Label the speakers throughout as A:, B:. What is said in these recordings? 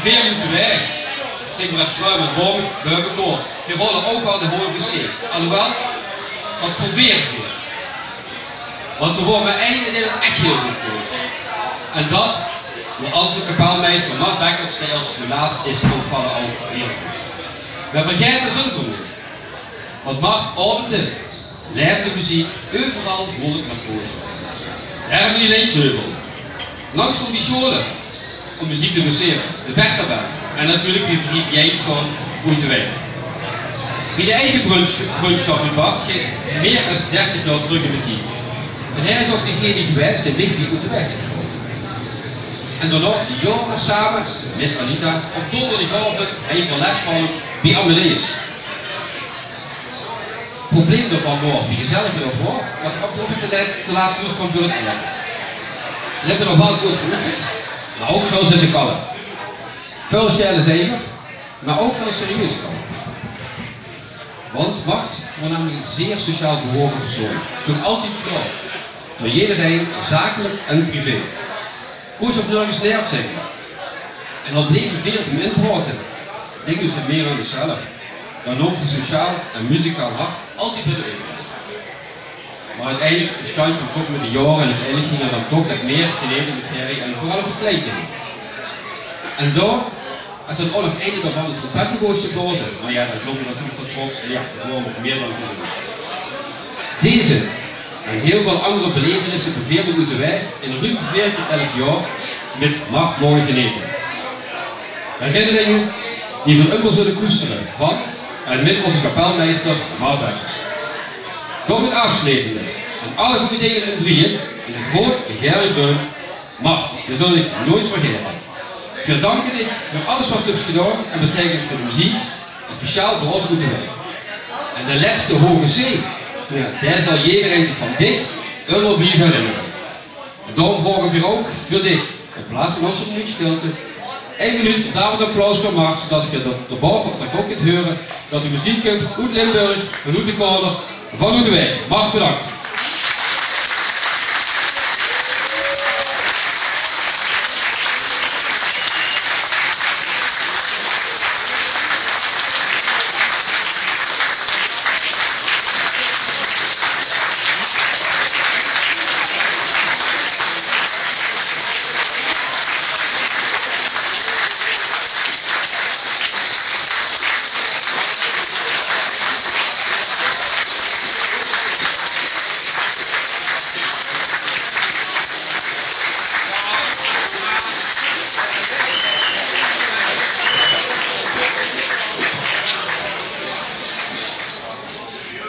A: veel moeten weg. Zeg maar schuim en bomen, buiten door. Die rollen ook al de hoge zee. Alhoewel, wat proberen we? Want we worden met einde deel echt heel goed koos. En dat, door onze kapelmeester Mart Bekkers, die als de laatste is ontvallen al heel goed. We vergeten zijn vermoeden. Want Mart ordende, leefde muziek, overal moeilijk naar kozen. Daar hebben we alleen Teuvel. Langs komt die scholen om muziek te doseren, de Berthaberg. En natuurlijk die vriend Jens gewoon goed te weg. Wie de eigen brunchshop in Bart ging meer dan 30 jaar terug in de tiet. En hij is ook degene geweest die licht die goed de weg heeft gehouden. En daarna de jaren samen met Anita op donderdagavond even lesvallen bij Amadeus. Het probleem ervan was, wie gezellig erop was, dat de afgelopen te laat terugkwam voor het eten. Ze hebben nog wel goed geoefend, maar ook veel zitten kallen. Veel schellen zeven, maar ook veel serieuze kallen. Want Mart was namelijk een zeer sociaal bewogen persoon. Stond altijd klaar. Voor iedereen, zakelijk en privé. Koos op nergens neer op zeggen. En dat bleven veel op hem inpraten. Ik doe ze meer aan zichzelf. Dan noomt hij sociaal en muzikaal hart altijd bij de ogen. Maar uiteindelijk verstand hem toch met de jaren en uiteindelijk ging er dan toch wat meer geleden met Gerry en vooral op het kleedje. En daar, als dan ook nog einde daarvan de trompetnegoosje blazen, maar ja, dan klonk je natuurlijk van trots en ja, dat gewoon nog meer dan goed. Deze en heel veel andere belevenissen beveelden uit de weg in ruim 11 jaar met Mart mogen geneten. Herinneringen die we immer zullen koesteren van en met onze kapelmeester Mart Bekkers. Door het afsluitende en alle goede dingen in drieën in het woord de Gerry Vreun. Mart, we zullen je nooit vergeten. We danken je voor alles wat je hebt gedaan en betekent voor de muziek en speciaal voor onze goede weg. En de laatste hoge zee, ja, daar zal iedereen zich van dicht immer blijven herinneren. En daarom vragen we ook voor dich, in plaats van onze minuut stilte, 1 minuut daar een applaus voor Mart, zodat je de boven of de kop kunt horen dat de muziek komt uit Limburg, van uit de Kolder, van uit de weg. Mart, bedankt.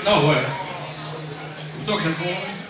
B: Nou, we toch het horen.